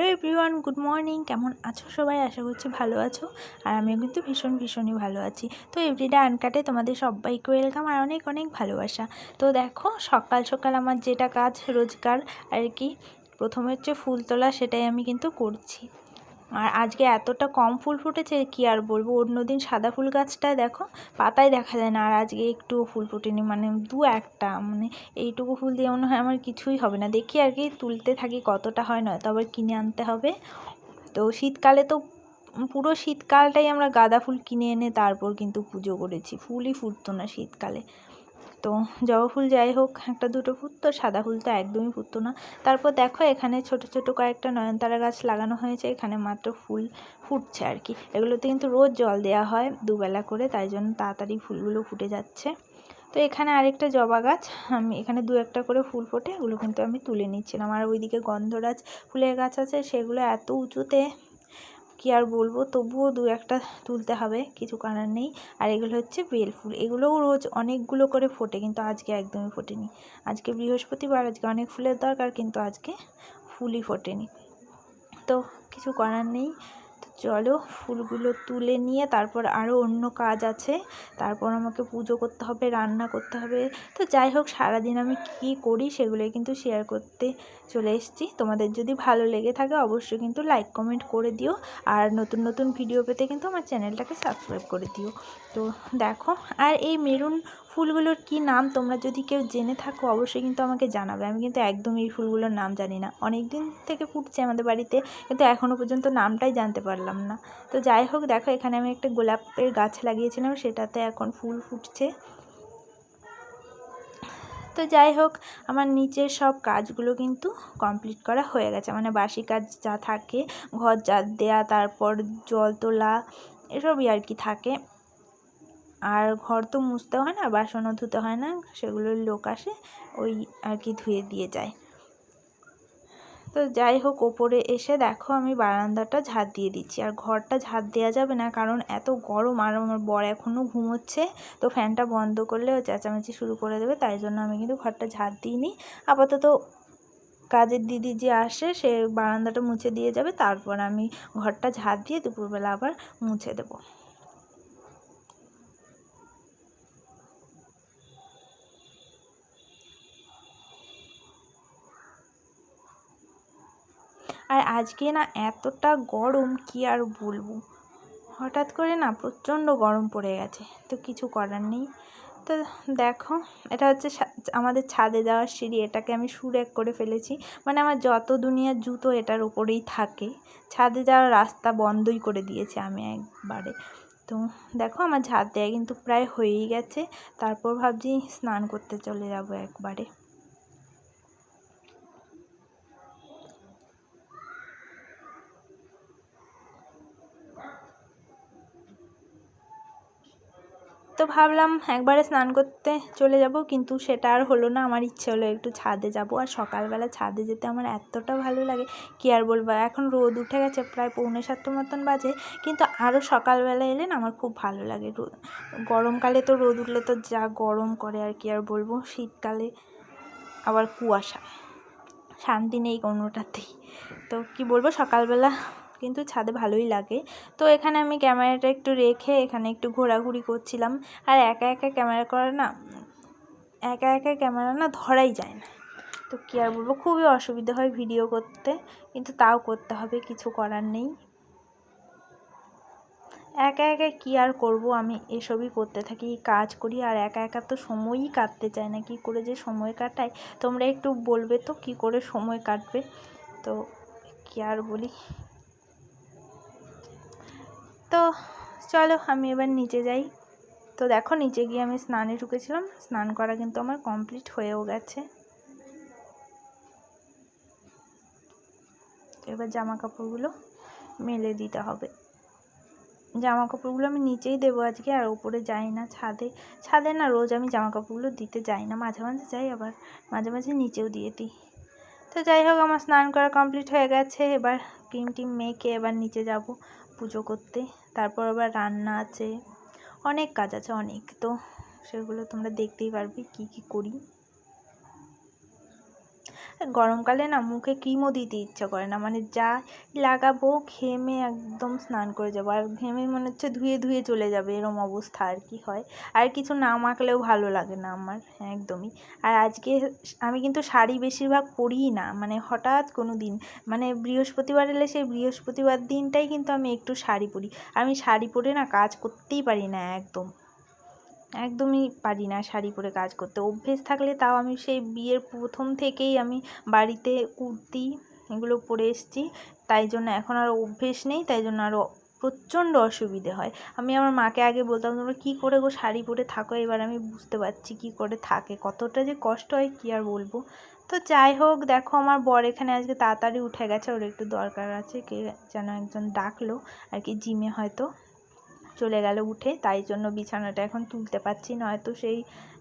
Hello everyone, good morning. কেমন আছো সবাই? আশা করছি ভালো আছো। আর আমিও কিন্তু ভীষণই ভালো আছি। তো এভরিডে আনকাটে তোমাদের সবাইকে ওয়েলকাম আর অনেক অনেক ভালোবাসা। তো দেখো, সকাল সকাল আমার যেটা কাজ রোজকার আর কি, প্রথমে হচ্ছে ফুল তোলা, সেটাই আমি কিন্তু করছি। আর আজকে এতটা কম ফুল ফুটেছে কি আর বলবো। অন্যদিন সাদা ফুল গাছটায় দেখো পাতায় দেখা যায় না, আর আজকে একটুও ফুল ফুটেনি, মানে দু একটা, মানে এইটুকু ফুল দিয়ে মনে হয় আমার কিছুই হবে না। দেখি আর কি তুলতে থাকি কতটা হয়, নয়তো আবার কিনে আনতে হবে। তো শীতকালে তো পুরো শীতকালটাই আমরা গাঁদা ফুল কিনে এনে তারপর কিন্তু পুজো করেছি, ফুলই ফুটতো না শীতকালে। তো জবা ফুল যাই হোক একটা দুটো ফুটতো, সাদা ফুল তো একদমই ফুটতো না। তারপর দেখো এখানে ছোট ছোট কয়েকটা নয়নতারা গাছ লাগানো হয়েছে, এখানে মাত্র ফুল ফুটছে আর কি। এগুলোতে কিন্তু রোজ জল দেওয়া হয় দুবেলা করে, তাই জন্য তাড়াতাড়ি ফুলগুলো ফুটে যাচ্ছে। তো এখানে আরেকটা জবা গাছ, আমি এখানে দু একটা করে ফুল ফোটে, এগুলো কিন্তু আমি তুলে নিচ্ছিলাম। আর ওইদিকে গন্ধরাজ ফুলের গাছ আছে, সেগুলো এত উঁচুতে কি আর বলবো, তবুও দু একটা তুলতে হবে, কিছু করার নেই। আর এগুলো হচ্ছে বেল ফুল, এগুলোও রোজ অনেকগুলো করে ফোটে, কিন্তু আজকে একদমই ফোটেনি। আজকে বৃহস্পতিবার, আজকে অনেক ফুলের দরকার, কিন্তু আজকে ফুলই ফোটেনি। তো কিছু করার নেই। তো চলো ফুলগুলো তুলে নিয়ে তারপর আরও অন্য কাজ আছে, তারপর আমাকে পুজো করতে হবে, রান্না করতে হবে। তো যাই হোক, সারাদিন আমি কী করি সেগুলোই কিন্তু শেয়ার করতে চলে এসেছি। তোমাদের যদি ভালো লেগে থাকে অবশ্যই কিন্তু লাইক কমেন্ট করে দিও, আর নতুন নতুন ভিডিও পেতে কিন্তু আমার চ্যানেলটাকে সাবস্ক্রাইব করে দিও। তো দেখো, আর এই মেরুন ফুলগুলোর কি নাম তোমরা যদি কেউ জেনে থাকো অবশ্যই কিন্তু আমাকে জানাবে। আমি কিন্তু একদম এই ফুলগুলোর নাম জানি না, অনেক দিন থেকে ফুটছে আমাদের বাড়িতে, কিন্তু এখনও পর্যন্ত নামটাই জানতে পারলাম না। তো যাই হোক, দেখো এখানে আমি একটা গোলাপের গাছ লাগিয়েছিলাম, সেটাতে এখন ফুল ফুটছে। তো যাই হোক, আমার নিচের সব কাজগুলো কিন্তু কমপ্লিট করা হয়ে গেছে, মানে বাসি কাজ যা থাকে, ঘর ঝাড় দেওয়া, তারপর জল তোলা, এসবই আর কি থাকে। আর ঘর তো মুছতে হয় না, বাসনও ধুতে হয় না, সেগুলোর লোক আসে ওই আর কি ধুয়ে দিয়ে যায়। তো যাই হোক, ওপরে এসে দেখো আমি বারান্দাটা ঝাড় দিয়ে দিচ্ছি। আর ঘরটা ঝাড় দেওয়া যাবে না, কারণ এত গরম, আর আমার বর এখনও ঘুমোচ্ছে, তো ফ্যানটা বন্ধ করলে ও চেঁচামেচি শুরু করে দেবে, তাই জন্য আমি কিন্তু ঘরটা ঝাড় দিইনি। আপাতত কাজের দিদি যে আসে সে বারান্দাটা মুছে দিয়ে যাবে, তারপর আমি ঘরটা ঝাড় দিয়ে দুপুরবেলা আবার মুছে দেবো। আর আজকে না এতটা গরম কি আর বলবো, হঠাৎ করে না প্রচণ্ড গরম পড়ে গেছে, তো কিছু করার নেই। তো দেখো, এটা হচ্ছে আমাদের ছাদে যাওয়ার সিঁড়ি, এটাকে আমি সুরেক করে ফেলেছি, মানে আমার যত দুনিয়ার জুতো এটার উপরেই থাকে। ছাদে যাওয়ার রাস্তা বন্ধই করে দিয়েছি আমি একবারে। তো দেখো আমার ঝাড় দেওয়া কিন্তু প্রায় হয়েই গেছে, তারপর ভাবছি স্নান করতে চলে যাব একবারে। তো ভাবলাম একবারে স্নান করতে চলে যাব, কিন্তু সেটা আর হলো না। আমার ইচ্ছে হলো একটু ছাদে যাব, আর সকালবেলা ছাদে যেতে আমার এতটা ভালো লাগে কি আর বলবো। এখন রোদ উঠে গেছে, প্রায় 6:45 মতন বাজে, কিন্তু আরও সকালবেলা এলে না আমার খুব ভালো লাগে। গরমকালে তো রোদ উঠলে তো যা গরম করে আর কি আর বলবো, শীতকালে আবার কুয়াশা, শান্তি নেই কোনোটাতেই। তো কি বলবো, সকালবেলা কিন্তু ছাদে ভালোই লাগে। তো এখানে আমি ক্যামেরাটা একটু রেখে এখানে একটু ঘোরাঘুরি করছিলাম। আর একা একা ক্যামেরা না ধরাই যায় না, তো কী আর বলবো, খুবই অসুবিধা হয় ভিডিও করতে, কিন্তু তাও করতে হবে, কিছু করার নেই। একা একা কী আর করব, আমি এসবই করতে থাকি, কাজ করি, আর একা একা তো সময়ই কাটতে চায় না, কী করে যে সময় কাটাই। তোমরা একটু বলবে তো কী করে সময় কাটবে। তো কী আর বলি। তো চলো আমি এবার নিচে যাই। তো দেখো নিচে গিয়ে আমি স্নানে ঢুকেছিলাম, স্নান করা কিন্তু আমার কমপ্লিট হয়েও গেছে। এবার জামা কাপড়গুলো মেলে দিতে হবে। জামা কাপড়গুলো আমি নিচেই দেবো আজকে, আর উপরে যাই না ছাদে না রোজ আমি জামা কাপড়গুলো দিতে যাই না, মাঝে মাঝে যাই, আবার মাঝে মাঝে নিচেও দিয়ে দিই। তো যাই হোক, আমার স্নান করা কমপ্লিট হয়ে গেছে, এবার ক্রিম টিম মেখে এবার নিচে যাব পুজো করতে। তারপর আবার রান্না আছে, অনেক কাজ আছে অনেক, তো সেগুলো তোমরা দেখতেই পারবে কি কি করি। গরমকালে না মুখে ক্রিমও দিতে ইচ্ছা করে না, মানে যা লাগাবো ঘেমে একদম স্নান করে যাবো, আর ঘেমে মনে হচ্ছে ধুয়ে ধুয়ে চলে যাবে, এরম অবস্থা আর কি হয়। আর কিছু না মাখলেও ভালো লাগে না আমার একদমই। আর আজকে আমি কিন্তু শাড়ি বেশিরভাগ পরিই না, মানে হঠাৎ কোনো দিন, মানে বৃহস্পতিবার এলে সেই বৃহস্পতিবার দিনটাই কিন্তু আমি একটু শাড়ি পরি। আমি শাড়ি পরে না কাজ করতেই পারি না, একদমই পারি না শাড়ি পরে কাজ করতে। অভ্যেস থাকলে তাও, আমি সেই বিয়ের প্রথম থেকেই আমি বাড়িতে কুর্তি এগুলো পরে এসেছি, তাই জন্য এখন আর অভ্যেস নেই, তাই জন্য আরও প্রচণ্ড অসুবিধে হয়। আমি আমার মাকে আগে বলতাম, তোমরা কী করে গো শাড়ি পরে থাকো, এবার আমি বুঝতে পারছি কী করে থাকে, কতটা যে কষ্ট হয় কী আর বলবো। তো যাই হোক, দেখো আমার বর এখানে আজকে তাড়াতাড়ি উঠে গেছে, ওর একটু দরকার আছে, কে যেন একজন ডাকলো আর কি, জিমে হয়তো চলে গেল উঠে, তাই জন্য বিছানাটা এখন তুলতে পারছি, নয়তো সেই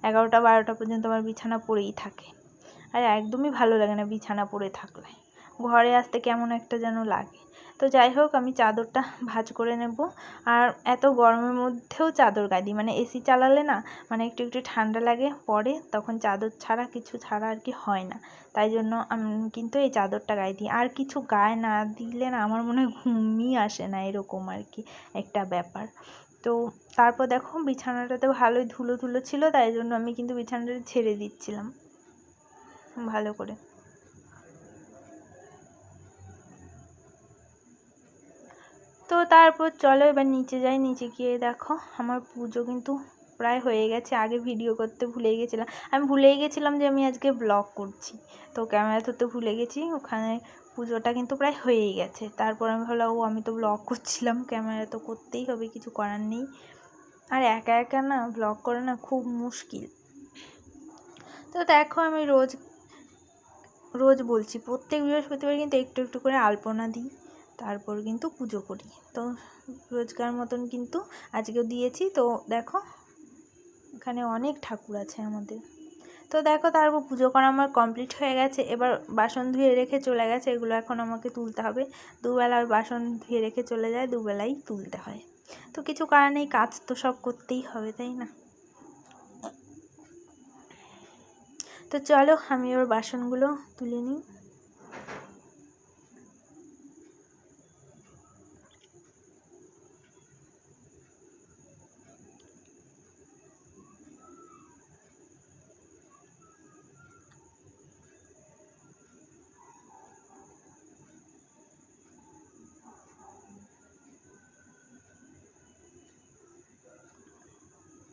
11টা 12টা পর্যন্ত আমার বিছানা পড়েই থাকে। আর একদমই ভালো লাগে না বিছানা পড়ে থাকলে, ঘরে আসতে কেমন একটা যেন লাগে। তো যাই হোক, আমি চাদরটা ভাঁজ করে নেব। আর এত গরমের মধ্যেও চাদর গায়ে দিই, মানে এসি চালালে না মানে একটু একটু ঠান্ডা লাগে পরে, তখন চাদর ছাড়া কিছু ছাড়া আর কি হয় না, তাই জন্য আমি কিন্তু এই চাদরটা গায়ে দিই। আর কিছু গায়ে না দিলে না আমার মনে হয় ঘুমই আসে না, এরকম আর কি একটা ব্যাপার। তো তারপর দেখো বিছানাটাতে ভালোই ধুলো ধুলো ছিল, তাই জন্য আমি কিন্তু বিছানাটা ঝেড়ে দিচ্ছিলাম ভালো করে। তো তারপর চলো এবার নিচে যাই, নিচে গিয়ে দেখো আমার পুজো কিন্তু প্রায় হয়ে গেছে। আগে ভিডিও করতে ভুলেই গেছিলাম, আমি ভুলেই গেছিলাম যে আমি আজকে ব্লগ করছি, তো ক্যামেরা ধরতে ভুলে গেছি। ওখানে পুজোটা কিন্তু প্রায় হয়েই গেছে, তারপর আমি ভাবলাম ও আমি তো ব্লগ করছিলাম, ক্যামেরা তো করতেই হবে, কিছু করার নেই। আর একা একা না ব্লগ করা না খুব মুশকিল। তো দেখো আমি রোজ রোজ বলছি, প্রত্যেক বৃহস্পতিবার কিন্তু একটু একটু করে আলপনা দিই, তারপর কিন্তু পুজো করি। তো রোজকার মতন কিন্তু আজকেও দিয়েছি। তো দেখো এখানে অনেক ঠাকুর আছে আমাদের। তো দেখো তারপর পুজো করা আমার কমপ্লিট হয়ে গেছে, এবার বাসন ধুয়ে রেখে চলে গেছে, এগুলো এখন আমাকে তুলতে হবে। দুবেলা বাসন ধুয়ে রেখে চলে যায়, দুবেলাই তুলতে হয়। তো কিছু করার নেই, কাজ তো সব করতেই হবে, তাই না? তো চলো আমি ওর বাসনগুলো তুলে নিই।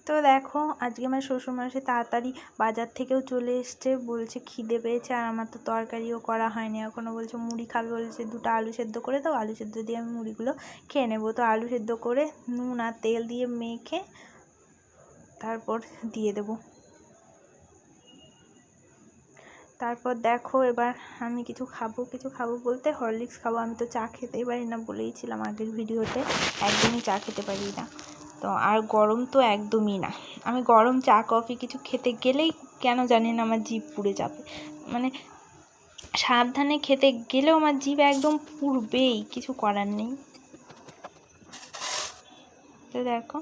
তো দেখো আজকে আমার শ্বশুরমশাই তাড়াতাড়ি বাজার থেকেও চলে এসছে, বলছে খিদে পেয়েছে, আর আমার তো তরকারিও করা হয়নি এখনও, বলছে মুড়ি খাবে, বলছে 2টা আলু সেদ্ধ করে দাও, আলু সেদ্ধ দিয়ে আমি মুড়িগুলো খেয়ে নেবো। তো আলু সেদ্ধ করে নুন আর তেল দিয়ে মেখে তারপর দিয়ে দেবো। তারপর দেখো এবার আমি কিছু খাবো বলতে হরলিক্স খাবো। আমি তো চা খেতেই পারি না, বলেইছিলাম আগের ভিডিওতে, একদমই চা খেতে পারি না। তো আর গরম তো একদমই না, আমি গরম চা কফি কিছু খেতে গেলেই কেন জানি না আমার জিভ পুড়ে যাবে, মানে সাবধানে খেতে গেলেও আমার জিভ একদম পুড়বেই, কিছু করার নেই। তো দেখো,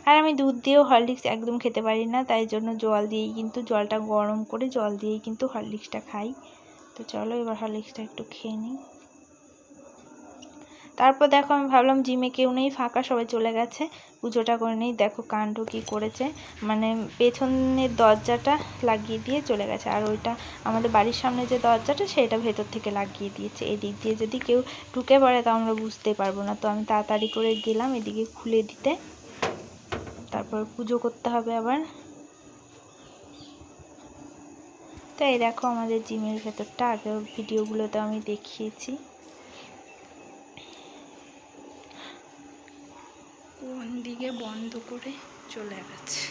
আর আমি দুধ দিয়েও হরলিক্স একদম খেতে পারি না, তাই জন্য জল দিয়েই কিন্তু, জলটা গরম করে জল দিয়েই কিন্তু হরলিক্সটা খাই। তো চলো এবার হরলিক্সটা একটু খেয়ে নিই। তারপর দেখো আমি ভাবলাম জিমে কেউ নেই, ফাঁকা, সবাই চলে গেছে, পুজোটা করে নেই। দেখো কাণ্ড কী করেছে, মানে পেছনের দরজাটা লাগিয়ে দিয়ে চলে গেছে, আর ওইটা আমাদের বাড়ির সামনে যে দরজাটা সেটা ভেতর থেকে লাগিয়ে দিয়েছে। এদিক দিয়ে যদি কেউ ঢুকে পড়ে তা আমরা বুঝতে পারবো না। তো আমি তাড়াতাড়ি করে গেলাম এদিকে খুলে দিতে, তারপর পুজো করতে হবে আবার। তো এই দেখো আমাদের জিমের ভেতরটা, আগেও ভিডিওগুলোতে আমি দেখিয়েছি। কোন দিকে বন্ধ করে চলে গেছে।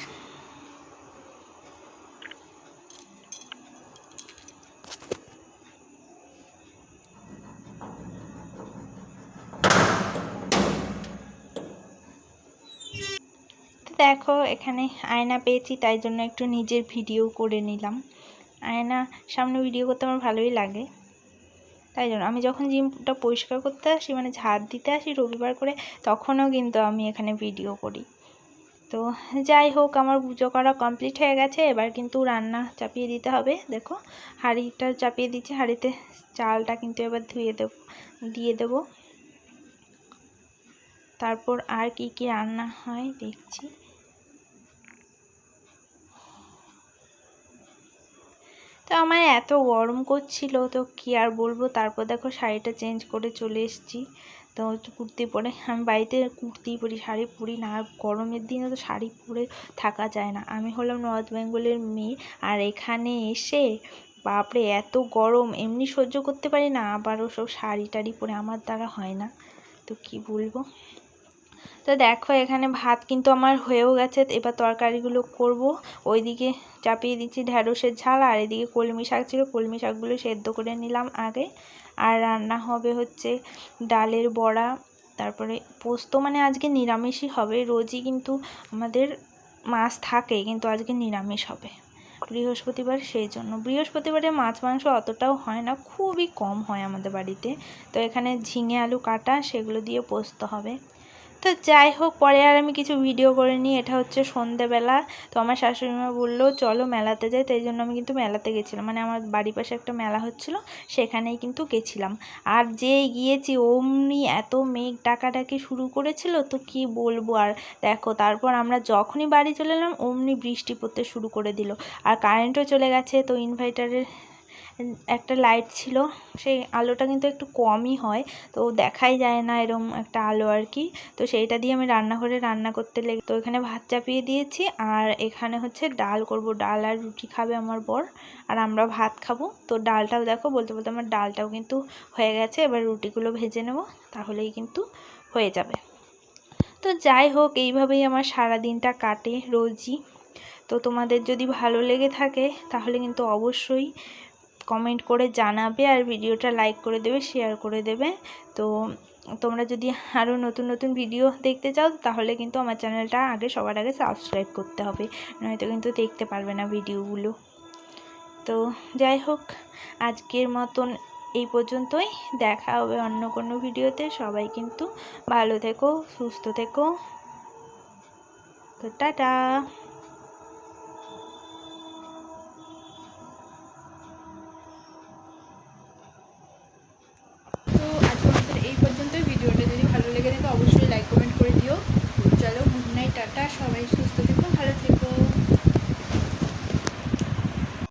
দেখো এখানে আয়না পেয়েছি, তাই জন্য একটু নিজের ভিডিও করে নিলাম। আয়না সামনে ভিডিও করতে আমার ভালোই লাগে, তাই জন্য আমি যখন জিমটা পরিষ্কার করতে আসি, মানে ঝাড় দিতে আসি রবিবার করে, তখনও কিন্তু আমি এখানে ভিডিও করি। তো যাই হোক, আমার পুজো করা কমপ্লিট হয়ে গেছে। এবার কিন্তু রান্না চাপিয়ে দিতে হবে। দেখো হাঁড়িটা চাপিয়ে দিচ্ছি, হাঁড়িতে চালটা কিন্তু এবার দিয়ে দেবো। তারপর আর কি কি রান্না হয় দেখছি। তো আমার এত গরম করছিল, তো কি আর বলবো। তারপর দেখো শাড়িটা চেঞ্জ করে চলে এসেছি। তো কুর্তি পরে, আমি বাড়িতে কুর্তি পরি, শাড়ি পরি না। আর গরমের দিনে তো শাড়ি পরে থাকা যায় না। আমি হলাম নর্থ বেঙ্গলের মেয়ে, আর এখানে এসে বাপরে এত গরম, এমনি সহ্য করতে পারি না, আবারও সব শাড়ি টাড়ি পরে আমার দ্বারা হয় না। তো কি বলবো। তো দেখো এখানে ভাত কিন্তু আমার হয়েও গেছে। এবার তরকারিগুলো করব। ওইদিকে চাপিয়ে দিচ্ছি ঢ্যাঁড়সের ঝাল, আর এদিকে কলমি শাক ছিল, কলমি শাকগুলো সেদ্ধ করে নিলাম আগে। আর রান্না হবে হচ্ছে ডালের বড়া, তারপরে পোস্ত। মানে আজকে নিরামিষই হবে। রোজই কিন্তু আমাদের মাছ থাকে, কিন্তু আজকে নিরামিষ হবে বৃহস্পতিবার, সেই জন্য। বৃহস্পতিবারে মাছ মাংস অতটাও হয় না, খুবই কম হয় আমাদের বাড়িতে। তো এখানে ঝিঙে আলু কাটা, সেগুলো দিয়ে পোস্ত হবে। তো যাই হোক, পরে আর আমি কিছু ভিডিও করে নিই। এটা হচ্ছে সন্ধেবেলা। তো আমার শাশুড়িমা বললো চলো মেলাতে যাই, তাই জন্য আমি কিন্তু মেলাতে গেছিলাম। মানে আমার বাড়ির পাশে একটা মেলা হচ্ছিলো, সেখানেই কিন্তু গেছিলাম। আর যেই গিয়েছি অমনি এত মেঘ ডাকাডাকি শুরু করেছিল, তো কি বলবো আর। দেখো তারপর আমরা যখনই বাড়ি চলে এলাম অমনি বৃষ্টি পড়তে শুরু করে দিল। আর কারেন্টও চলে গেছে। তো ইনভার্টারের একটা লাইট ছিল, সেই আলোটা কিন্তু একটু কমই হয়, তো দেখাই যায় না এরম একটা আলো আর কি। তো সেইটা দিয়ে আমি রান্নাঘরে রান্না করতে লেগে, তো এখানে ভাত চাপিয়ে দিয়েছি। আর এখানে হচ্ছে ডাল করব। ডাল আর রুটি খাবে আমার বর, আর আমরা ভাত খাবো। তো ডালটাও দেখো, বলতে বলতে আমার ডালটাও কিন্তু হয়ে গেছে। এবার রুটিগুলো ভেজে নেব, তাহলেই কিন্তু হয়ে যাবে। তো যাই হোক, এইভাবেই আমার সারা দিনটা কাটে রোজই। তো তোমাদের যদি ভালো লেগে থাকে তাহলে কিন্তু অবশ্যই কমেন্ট করে জানাবে, আর ভিডিওটা লাইক করে দেবে, শেয়ার করে দেবে। তো তোমরা যদি আরও নতুন নতুন ভিডিও দেখতে চাও তাহলে কিন্তু আমার চ্যানেলটা আগে সবার আগে সাবস্ক্রাইব করতে হবে, নয়তো কিন্তু দেখতে পারবে না ভিডিওগুলো। তো যাই হোক, আজকের মতন এই পর্যন্তই। দেখা হবে অন্য কোনো ভিডিওতে। সবাই কিন্তু ভালো থেকো, সুস্থ থেকো। তো টাটা।